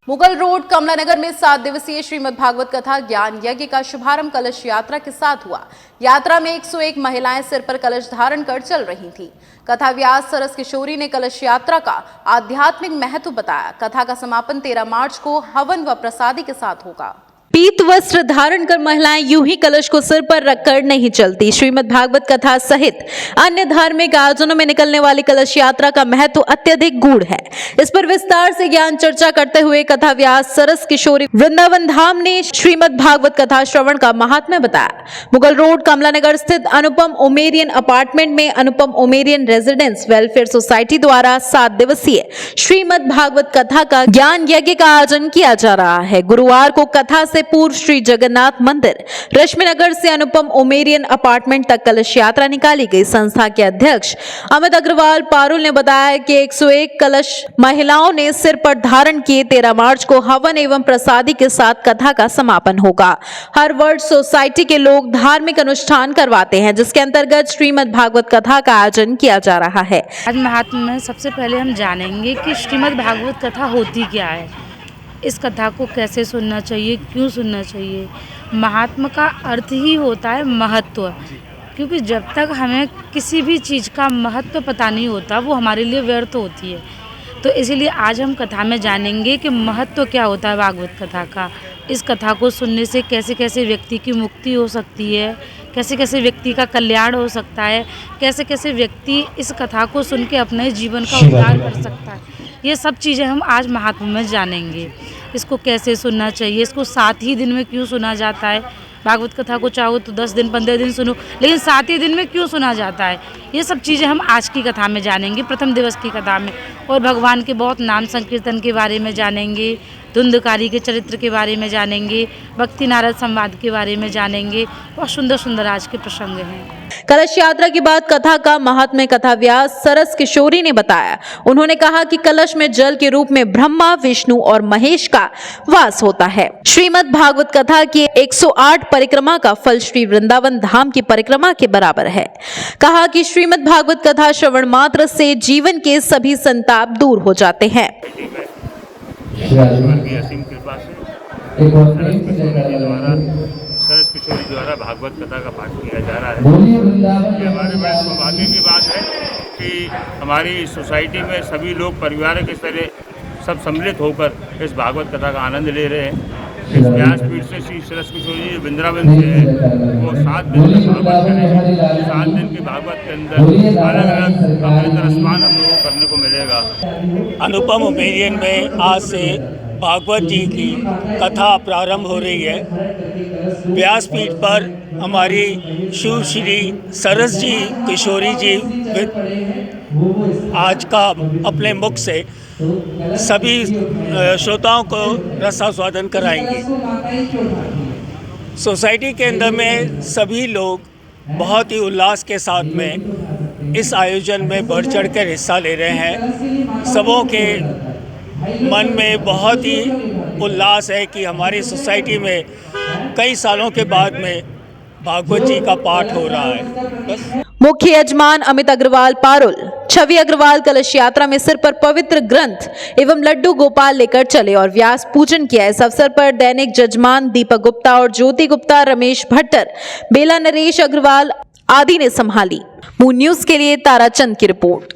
Mughal road Kamlanagar में 7 दिवसीय श्रीमद् भागवत कथा ज्ञान यज्ञ का शुभारंभ कलश यात्रा के साथ हुआ। यात्रा में 101 महिलाएं सिर पर कलश धारण कर चल रही थीं। कथा व्यास सरस किशोरी ने कलश यात्रा का आध्यात्मिक महत्व बताया। कथा का समापन 13 मार्च को हवन व प्रसादी के साथ होगा। पीत वस्त्र धारण कर महिलाएं यूं ही कलश को सिर पर रखकर नहीं चलती। श्रीमद् भागवत कथा सहित अन्य धार्मिक आयोजनों में निकलने वाली कलश यात्रा का महत्व अत्यधिक गूढ़ है। इस पर विस्तार से ज्ञान चर्चा करते हुए कथा व्यास सरस किशोरी वृंदावन धाम ने श्रीमद् भागवत कथा श्रवण का महात्म्य बताया। मुगल रोड कमलानगर स्थित अनुपम उमेरियन अपार्टमेंट में अनुपम उमेरियन रेजिडेंस वेलफेयर सोसाइटी द्वारा 7 दिवसीय श्रीमद् भागवत कथा का ज्ञान यज्ञ का आयोजन किया जा रहा है। गुरुवार को कथा से पूर्व श्री जगन्नाथ मंदिर रश्मि नगर से अनुपम उमेरियन अपार्टमेंट तक कलश यात्रा निकाली गई। संस्था के अध्यक्ष अमित अग्रवाल पारुल ने बताया कि 101 कलश महिलाओं ने सिर पर धारण किए। 13 मार्च को हवन एवं प्रसादी के साथ कथा का समापन होगा। हर वर्ष सोसाइटी के लोग धार्मिक अनुष्ठान करवाते हैं, जिसके अंतर्गत श्रीमद् भागवत कथा का आयोजन किया जा रहा है। आज महात्म्य में सबसे पहले हम जानेंगे कि श्रीमद् भागवत कथा होती क्या है, इस कथा को कैसे सुनना चाहिए, क्यों सुनना चाहिए। महात्म्य का अर्थ ही होता है महत्व, क्योंकि जब तक हमें किसी भी चीज़ का महत्व पता नहीं होता वो हमारे लिए व्यर्थ होती है। तो इसीलिए आज हम कथा में जानेंगे कि महत्व क्या होता है भागवत कथा का। इस कथा को सुनने से कैसे कैसे व्यक्ति की मुक्ति हो सकती है, कैसे कैसे व्यक्ति का कल्याण हो सकता है, कैसे कैसे व्यक्ति इस कथा को सुन के अपने जीवन का उद्धार कर सकता है। ये सब चीज़ें हम आज महात्म्य में जानेंगे। इसको कैसे सुनना चाहिए, इसको 7 ही दिन में क्यों सुना जाता है। भागवत कथा को चाहो तो 10 दिन 15 दिन सुनो, लेकिन 7 ही दिन में क्यों सुना जाता है, ये सब चीज़ें हम आज की कथा में जानेंगे, प्रथम दिवस की कथा में। और भगवान के बहुत नाम संकीर्तन के बारे में जानेंगे, धुंधकारी के चरित्र के बारे में जानेंगे, भक्ति नारद संवाद के बारे में जानेंगे। बहुत सुंदर सुंदर आज के प्रसंग हैं। कलश यात्रा के बाद कथा का महात्म्य कथा व्यास सरस किशोरी ने बताया। उन्होंने कहा कि कलश में जल के रूप में ब्रह्मा, विष्णु और महेश का वास होता है। श्रीमद् भागवत कथा की 108 परिक्रमा का फल श्री वृंदावन धाम की परिक्रमा के बराबर है। कहा कि श्रीमद् भागवत कथा श्रवण मात्र से जीवन के सभी संताप दूर हो जाते हैं। असीम कृपा से सरस किशोरी द्वारा भागवत कथा का पाठ किया जा रहा है। ये हमारे बड़े सौभाग्य की बात है कि हमारी सोसाइटी में सभी लोग परिवार के तरह सब सम्मिलित होकर इस भागवत कथा का आनंद ले रहे हैं। इस व्यासपीठ से श्री सरस किशोरी जी वृंदावन से है, वो 7 दिन के भागवत करेंगे। 7 दिन के भागवत के अंदर अलग अलग अमृत रसपान हम लोगों को करने को मिलेगा। अनुपम उमेरियन में आज से भागवत जी की कथा प्रारंभ हो रही है। व्यासपीठ पर हमारी शिव श्री सरस जी किशोरी जी आज का अपने मुख से सभी श्रोताओं को रसास्वादन कराएंगे। सोसाइटी के अंदर में सभी लोग बहुत ही उल्लास के साथ में इस आयोजन में बढ़ चढ़ कर हिस्सा ले रहे हैं। सबों के मन में बहुत ही उल्लास है कि हमारी सोसाइटी में कई सालों के बाद में भागवत जी का पाठ हो रहा है। बस। मुख्य यजमान अमित अग्रवाल पारुल, छवि अग्रवाल कलश यात्रा में सिर पर पवित्र ग्रंथ एवं लड्डू गोपाल लेकर चले और व्यास पूजन किया। इस अवसर पर दैनिक जजमान दीपक गुप्ता और ज्योति गुप्ता, रमेश भट्टर, बेला नरेश अग्रवाल आदि ने संभाली। मून न्यूज के लिए ताराचंद की रिपोर्ट।